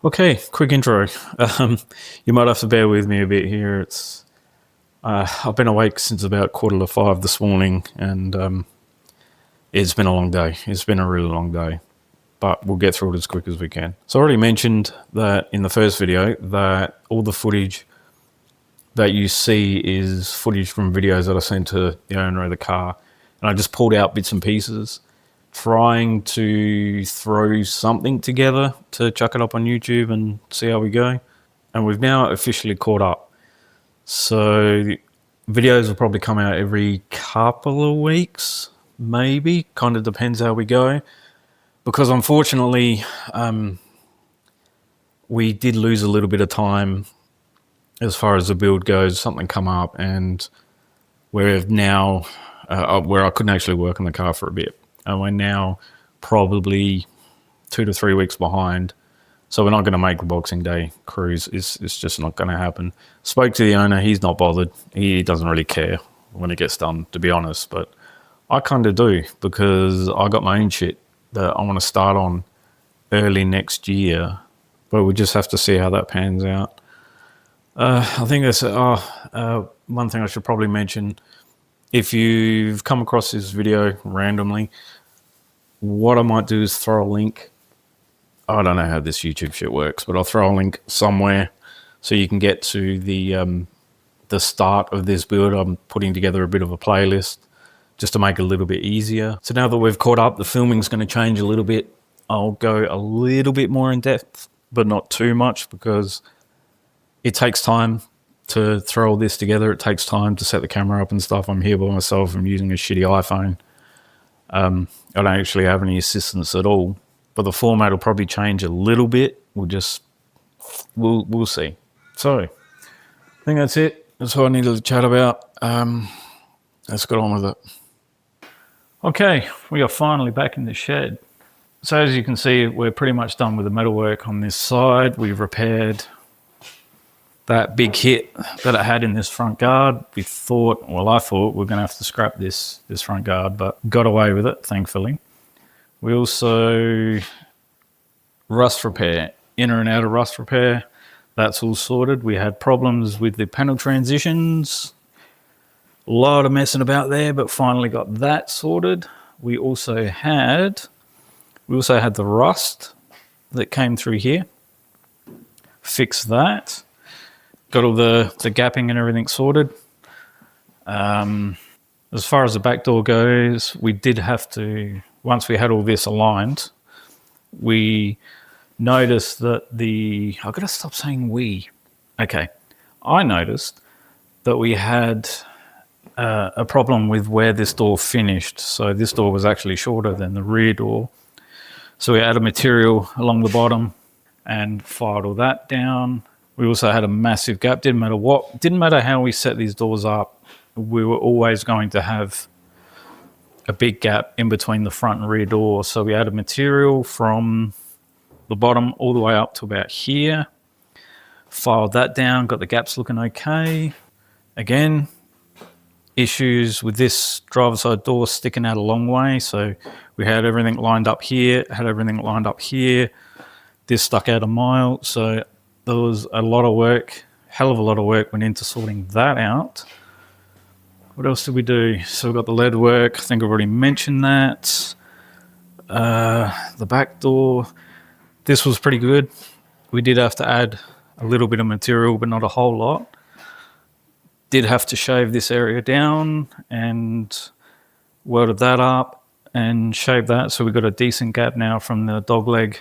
Okay, quick intro. You might have to bear with me a bit here. I've been awake since about 4:45 this morning, and it's been a long day. It's been a really long day, but we'll get through it as quick as we can. So I already mentioned that in the first video that all the footage that you see is footage from videos that I sent to the owner of the car, and I just pulled out bits and pieces, trying to throw something together to chuck it up on YouTube and see how we go. And we've now officially caught up. So videos will probably come out every couple of weeks, maybe. Kind of depends how we go. Because unfortunately, we did lose a little bit of time as far as the build goes. Something come up, and we're now where I couldn't actually work on the car for a bit. And we're now probably 2 to 3 weeks behind. So we're not going to make the Boxing Day cruise. It's just not going to happen. Spoke to the owner. He's not bothered. He doesn't really care when it gets done, to be honest. But I kind of do, because I got my own shit that I want to start on early next year. But we just have to see how that pans out. I think that's one thing I should probably mention. If you've come across this video randomly, what I might do is throw a link. I don't know how this YouTube shit works, but I'll throw a link somewhere so you can get to the start of this build. I'm putting together a bit of a playlist just to make it a little bit easier. So now that we've caught up, the filming's going to change a little bit. I'll go a little bit more in depth, but not too much, because it takes time to throw all this together. It takes time to set the camera up and stuff. I'm here by myself. I'm using a shitty iPhone. I don't actually have any assistance at all, but the format will probably change a little bit. We'll see. So I think that's it. That's all I needed to chat about. Let's get on with it. Okay, we are finally back in the shed. So as you can see, we're pretty much done with the metalwork on this side. We've repaired that big hit that it had in this front guard. I thought we're going to have to scrap this front guard, but got away with it, thankfully. We also rust repair, inner and outer rust repair. That's all sorted. We had problems with the panel transitions. A lot of messing about there, but finally got that sorted. We also had the rust that came through here. Fixed that. Got all the gapping and everything sorted. As far as the back door goes, we did have to, once we had all this aligned, we noticed that I've got to stop saying we. Okay. I noticed that we had a problem with where this door finished. So this door was actually shorter than the rear door. So we added material along the bottom and filed all that down. We also had a massive gap. Didn't matter how we set these doors up, we were always going to have a big gap in between the front and rear door. So we added material from the bottom all the way up to about here. Filed that down, got the gaps looking okay. Again, issues with this driver's side door sticking out a long way. So we had everything lined up here, had everything lined up here. This stuck out a mile. So there was a lot of work, hell of a lot of work went into sorting that out. What else did we do? So we got the lead work. I think I've already mentioned that. The back door, this was pretty good. We did have to add a little bit of material, but not a whole lot. Did have to shave this area down and welded that up and shaved that. So we got a decent gap now from the dog leg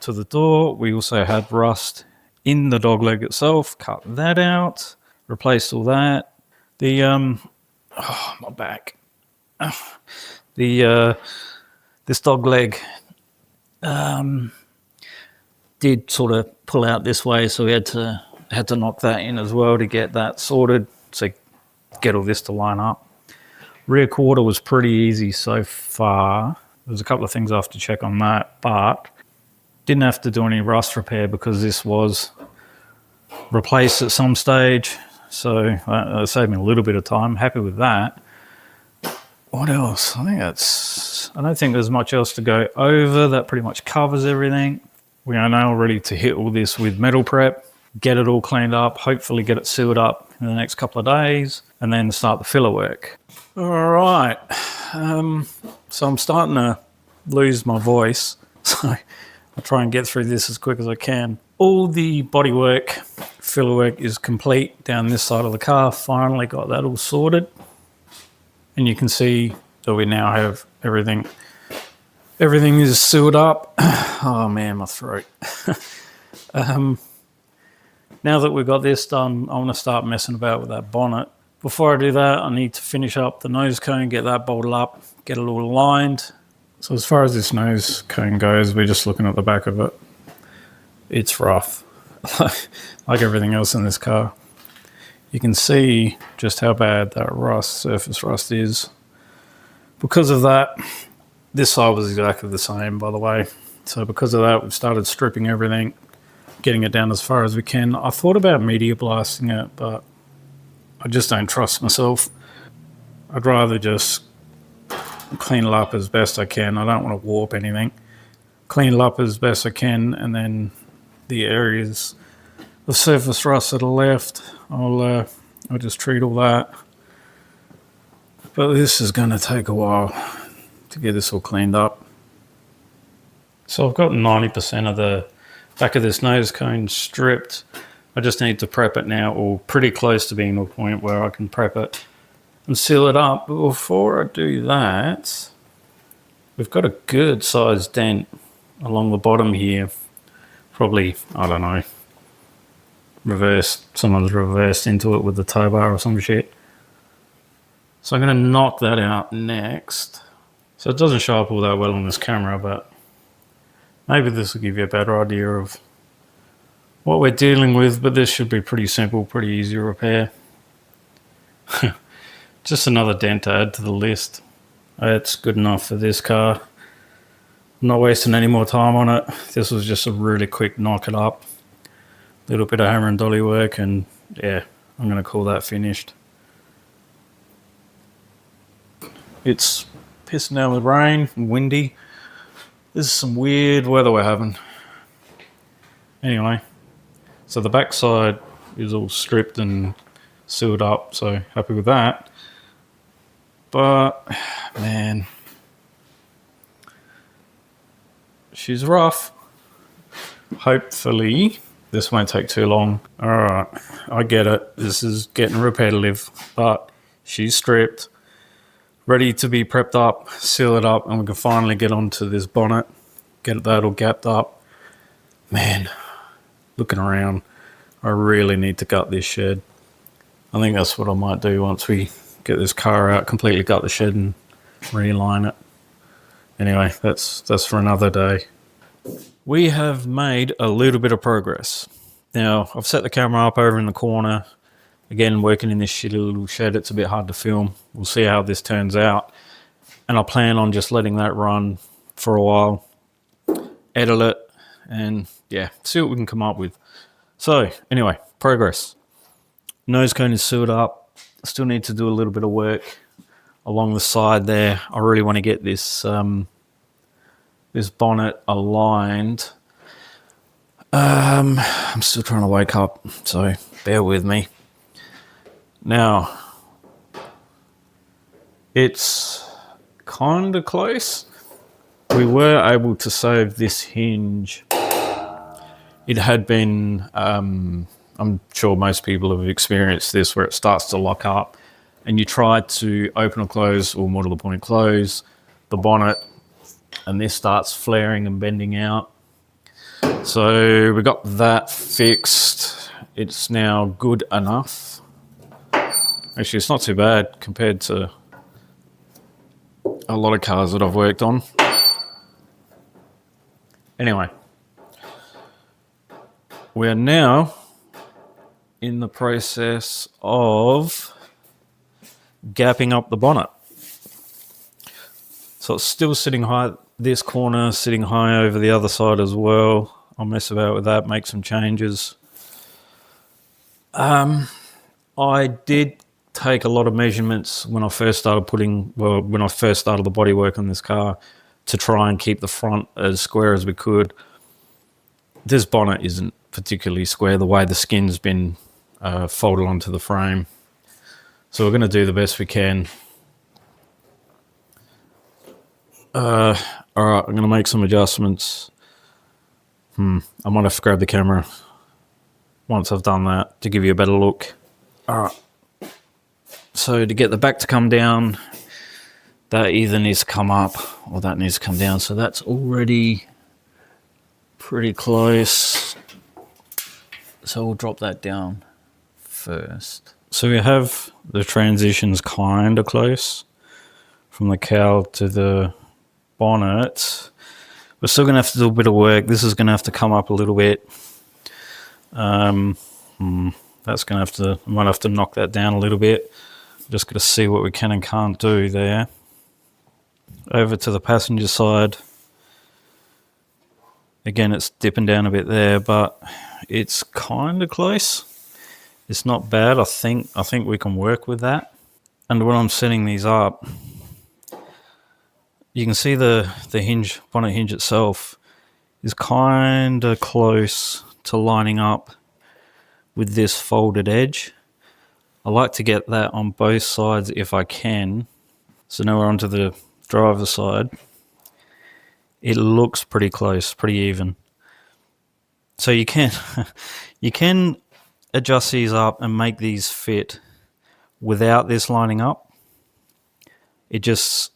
to the door. We also had rust in the dog leg itself. Cut that out. Replaced all that. My back. This dog leg did sort of pull out this way, so we had to knock that in as well to get that sorted, so get all this to line up. Rear quarter was pretty easy so far. There's a couple of things I have to check on that, but didn't have to do any rust repair because this was replaced at some stage. So that saved me a little bit of time. Happy with that. What else? I don't think there's much else to go over. That pretty much covers everything. We are now ready to hit all this with metal prep, get it all cleaned up, hopefully get it sealed up in the next couple of days, and then start the filler work. All right. So I'm starting to lose my voice, so I'll try and get through this as quick as I can. All the bodywork, filler work is complete down this side of the car. Finally got that all sorted. And you can see that we now have everything. Everything is sealed up. Oh man, my throat. Now that we've got this done, I want to start messing about with that bonnet. Before I do that, I need to finish up the nose cone, get that bolted up, get it all aligned. So as far as this nose cone goes, we're just looking at the back of it. It's rough, like everything else in this car. You can see just how bad that surface rust is. Because of that, this side was exactly the same, by the way. So because of that, we've started stripping everything, getting it down as far as we can. I thought about media blasting it, but I just don't trust myself. I'd rather just clean it up as best I can. I don't want to warp anything. Clean it up as best I can, and then the areas of surface rust that are left, I'll just treat all that. But this is going to take a while to get this all cleaned up. So I've got 90% of the back of this nose cone stripped. I just need to prep it now, or pretty close to being to a point where I can prep it and seal it up. But before I do that, we've got a good sized dent along the bottom here. Probably, I don't know, someone's reversed into it with the tow bar or some shit. So I'm going to knock that out next. So it doesn't show up all that well on this camera, but maybe this will give you a better idea of what we're dealing with. But this should be pretty simple, pretty easy to repair. Just another dent to add to the list. It's good enough for this car. I'm not wasting any more time on it. This was just a really quick knock it up. Little bit of hammer and dolly work, and yeah, I'm going to call that finished. It's pissing down with rain and windy. This is some weird weather we're having. Anyway, so the back side is all stripped and sealed up, so happy with that. But man, she's rough. Hopefully this won't take too long. All right, I get it. This is getting repetitive, but she's stripped, ready to be prepped up, seal it up, and we can finally get onto this bonnet, get that all gapped up. Man, looking around, I really need to gut this shed. I think that's what I might do once we get this car out, completely gut the shed and realign it. Anyway, that's for another day. We have made a little bit of progress. Now, I've set the camera up over in the corner. Again, working in this shitty little shed, it's a bit hard to film. We'll see how this turns out. And I plan on just letting that run for a while, edit it, and yeah, see what we can come up with. So, anyway, progress. Nose cone is sealed up. Still need to do a little bit of work along the side there. I really want to get this this bonnet aligned. I'm still trying to wake up, so bear with me. Now, it's kind of close. We were able to save this hinge. It had been, I'm sure most people have experienced this, where it starts to lock up and you try to open or close, or more to the point, close the bonnet, and this starts flaring and bending out. So we got that fixed. It's now good enough. Actually, it's not too bad compared to a lot of cars that I've worked on. Anyway, we are now in the process of gapping up the bonnet. So it's still sitting high, this corner sitting high over the other side as well. I'll mess about with that, make some changes. I did take a lot of measurements when I first started when I first started the bodywork on this car, to try and keep the front as square as we could. this bonnet isn't particularly square the way the skin's been folded onto the frame. So we're going to do the best we can. All right, I'm going to make some adjustments. I might have to grab the camera once I've done that to give you a better look. All right. So to get the back to come down, that either needs to come up or that needs to come down. So that's already pretty close. So we'll drop that down first. So we have the transitions kind of close from the cowl to the bonnet. We're still going to have to do a bit of work. This is going to have to come up a little bit. That's going to have to, I might have to knock that down a little bit. Just got to see what we can and can't do there. Over to the passenger side. Again, it's dipping down a bit there, but it's kind of close. It's not bad. I think we can work with that. And when I'm setting these up, you can see the hinge, bonnet hinge itself is kind of close to lining up with this folded edge. I like to get that on both sides if I can. So now we're onto the driver's side. It looks pretty close, pretty even. So you can you can adjust these up and make these fit without this lining up. It just,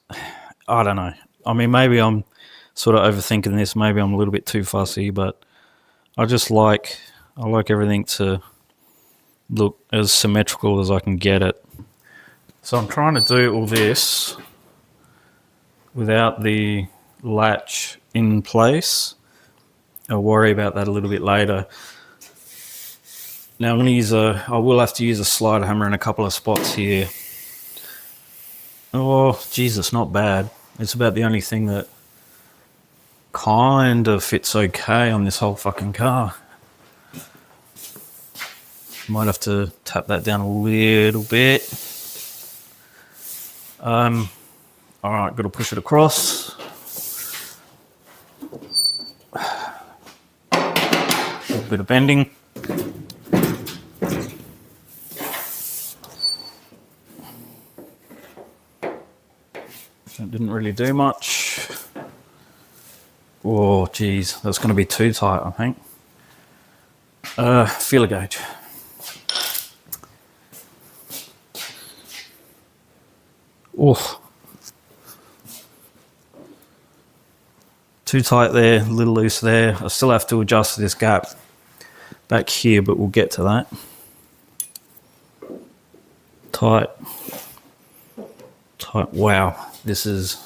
I don't know. I mean, maybe I'm sort of overthinking this. Maybe I'm a little bit too fussy, but I like everything to look as symmetrical as I can get it. So I'm trying to do all this without the latch in place. I'll worry about that a little bit later. Now I'm going to I will have to use a slide hammer in a couple of spots here. Oh, Jesus, not bad. It's about the only thing that kind of fits okay on this whole fucking car. Might have to tap that down a little bit. All right, got to push it across. A bit of bending. That didn't really do much. Oh, geez, that's going to be too tight, I think. Feeler gauge. Oh, too tight there, a little loose there. I still have to adjust this gap back here, but we'll get to that. Tight. Tight. Wow, this is...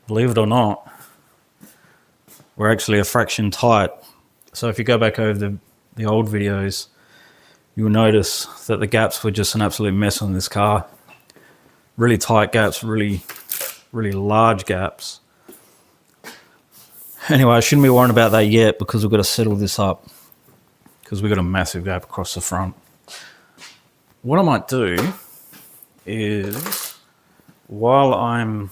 Believe it or not, we're actually a fraction tight. So if you go back over the old videos, you'll notice that the gaps were just an absolute mess on this car. Really tight gaps, really large gaps. Anyway, I shouldn't be worrying about that yet because we've got to settle this up because we've got a massive gap across the front. What I might do is, while I'm...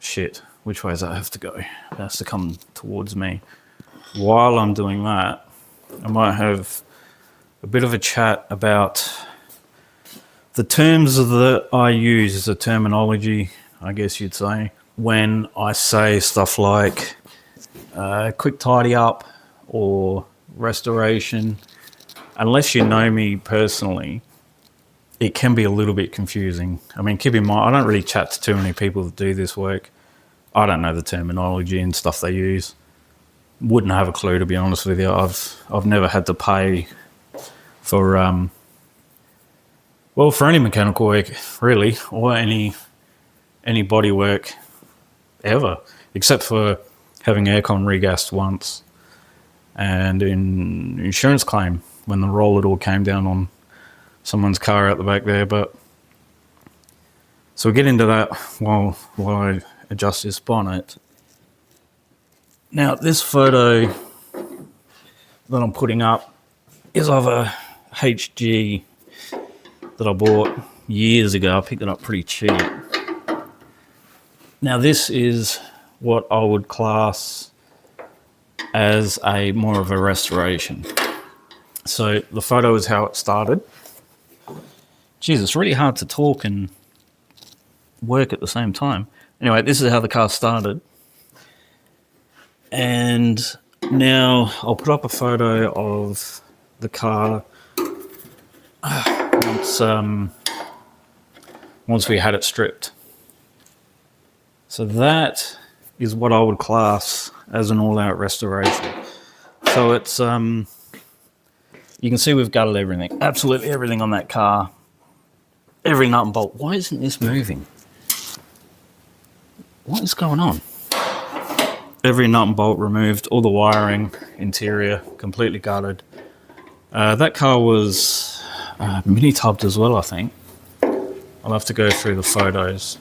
Shit, which way does that have to go? It has to come towards me. While I'm doing that, I might have a bit of a chat about the terms that I use, the terminology, I guess you'd say, when I say stuff like quick tidy up or restoration. Unless you know me personally, it can be a little bit confusing. I mean, keep in mind, I don't really chat to too many people that do this work. I don't know the terminology and stuff they use. Wouldn't have a clue, to be honest with you. I've never had to pay for for any mechanical work really, or any body work ever, except for having aircon regassed once, and in insurance claim when the roller door came down on someone's car out the back there. But so we'll get into that while I adjust this bonnet. Now, this photo that I'm putting up is of a HG that I bought years ago. I picked it up pretty cheap. Now, this is what I would class as a more of a restoration. So the photo is how it started. Jeez, it's really hard to talk and work at the same time. Anyway, this is how the car started. And now I'll put up a photo of the car once we had it stripped. So that is what I would class as an all-out restoration. So it's you can see we've gutted everything, absolutely everything on that car, every nut and bolt. Why isn't this moving? What is going on? Every nut and bolt removed, all the wiring, interior completely gutted. That car was mini tubbed as well, I think. I'll have to go through the photos.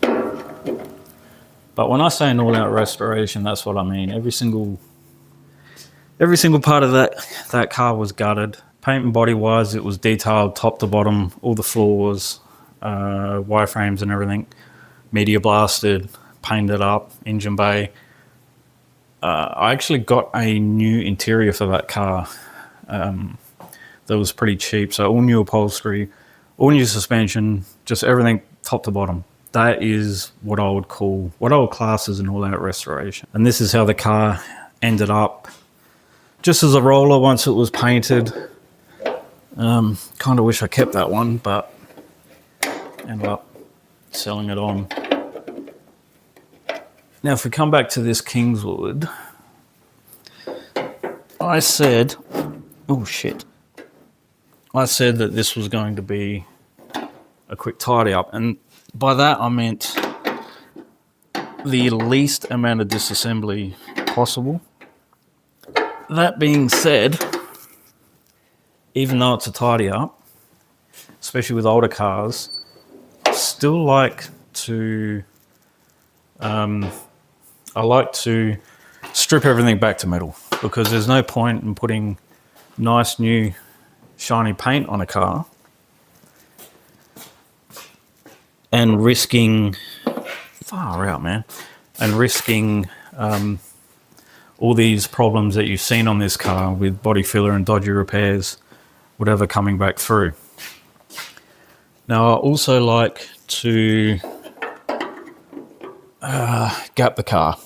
But when I say an all-out restoration, that's what I mean. Every single part of that car was gutted. Paint and body wise, it was detailed top to bottom, all the floors, wireframes and everything, media blasted, painted up, engine bay. I actually got a new interior for that car that was pretty cheap. So all new upholstery, all new suspension, just everything top to bottom. That is what I would class as an all-out restoration. And this is how the car ended up. Just as a roller once it was painted. Kind of wish I kept that one, but ended up selling it on. Now, if we come back to this Kingswood, I said that this was going to be a quick tidy up, and by that I meant the least amount of disassembly possible. That being said, even though it's a tidy up, especially with older cars, I still like to strip everything back to metal, because there's no point in putting nice new shiny paint on a car and risking all these problems that you've seen on this car with body filler and dodgy repairs, whatever, coming back through. Now, I also like to gap the car.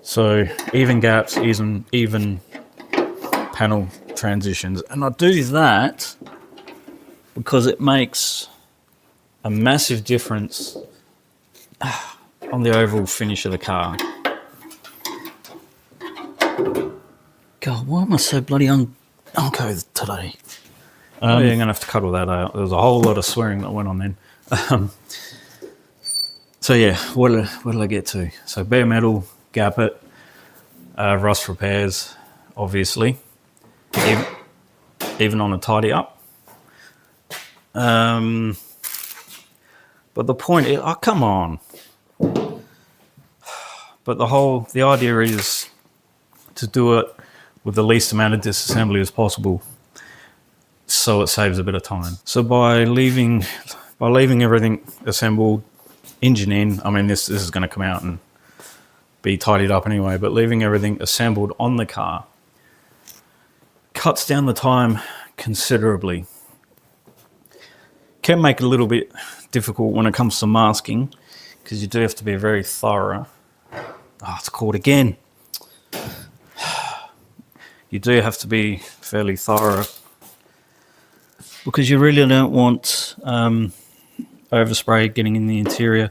So even gaps, even panel transitions. And I do that because it makes a massive difference on the overall finish of the car. God, why am I so bloody uncouth today? I'm going to have to cut all that out. There was a whole lot of swearing that went on then. So yeah, what did I get to? So bare metal, gap it, rust repairs, obviously, even on a tidy up. But the point is, oh, come on. But the idea is to do it with the least amount of disassembly as possible, so it saves a bit of time. So by leaving everything assembled, engine in, I mean this is going to come out and be tidied up anyway, but leaving everything assembled on the car cuts down the time considerably. Can make it a little bit difficult when it comes to masking, because you do have to be very thorough. Oh, it's caught again. You do have to be fairly thorough, because you really don't want overspray getting in the interior.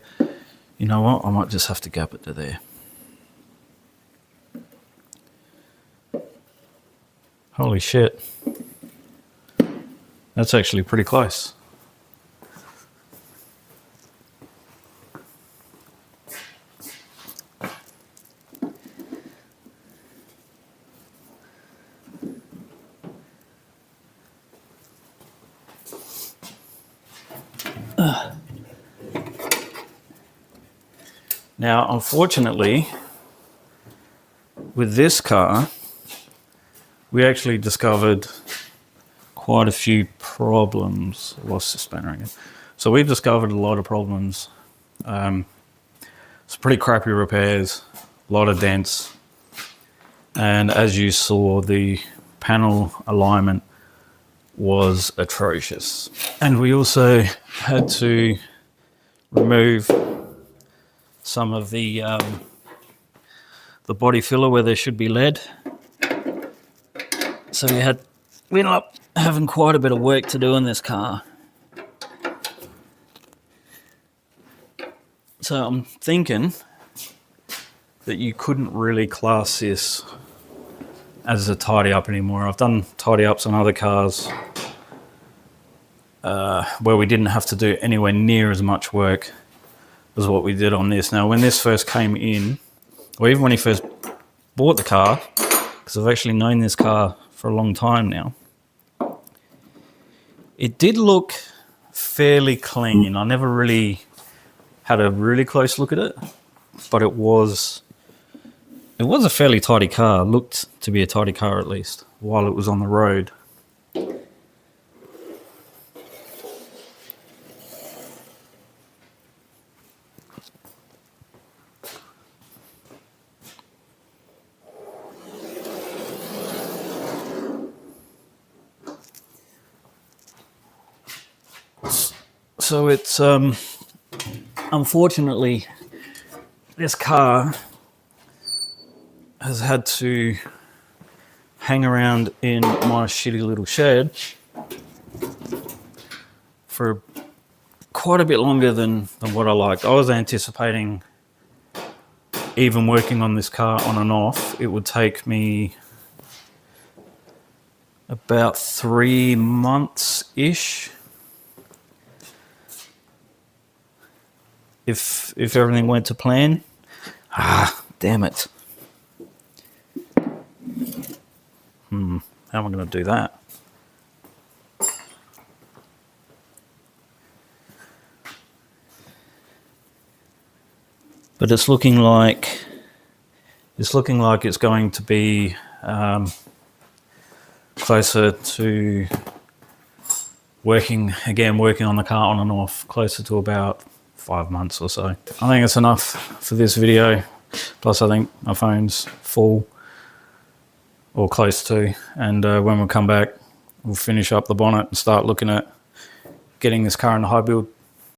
You know what? I might just have to gap it to there. Holy shit. That's actually pretty close. Now, unfortunately, with this car, we actually discovered quite a few problems. Lost the spanner again. So we discovered a lot of problems. It's pretty crappy repairs, a lot of dents, and as you saw, the panel alignment was atrocious. And we also had to remove some of the body filler where there should be lead. So we ended up having quite a bit of work to do in this car. So I'm thinking that you couldn't really class this as a tidy up anymore. I've done tidy ups on other cars where we didn't have to do anywhere near as much work as what we did on this. Now, when this first came in, or even when he first bought the car, because I've actually known this car for a long time now, it did look fairly clean. I never really had a really close look at it, but it was a fairly tidy car. It looked to be a tidy car, at least, while it was on the road. So it's unfortunately, this car has had to hang around in my shitty little shed for quite a bit longer than what I liked. I was anticipating, even working on this car on and off, it would take me about 3 months-ish. If everything went to plan. Damn it. How am I going to do that? But it's looking like it's going to be closer to working on the car on and off, closer to about 5 months or so. I think it's enough for this video. Plus, I think my phone's full or close to. And when we come back, we'll finish up the bonnet and start looking at getting this car in the high build.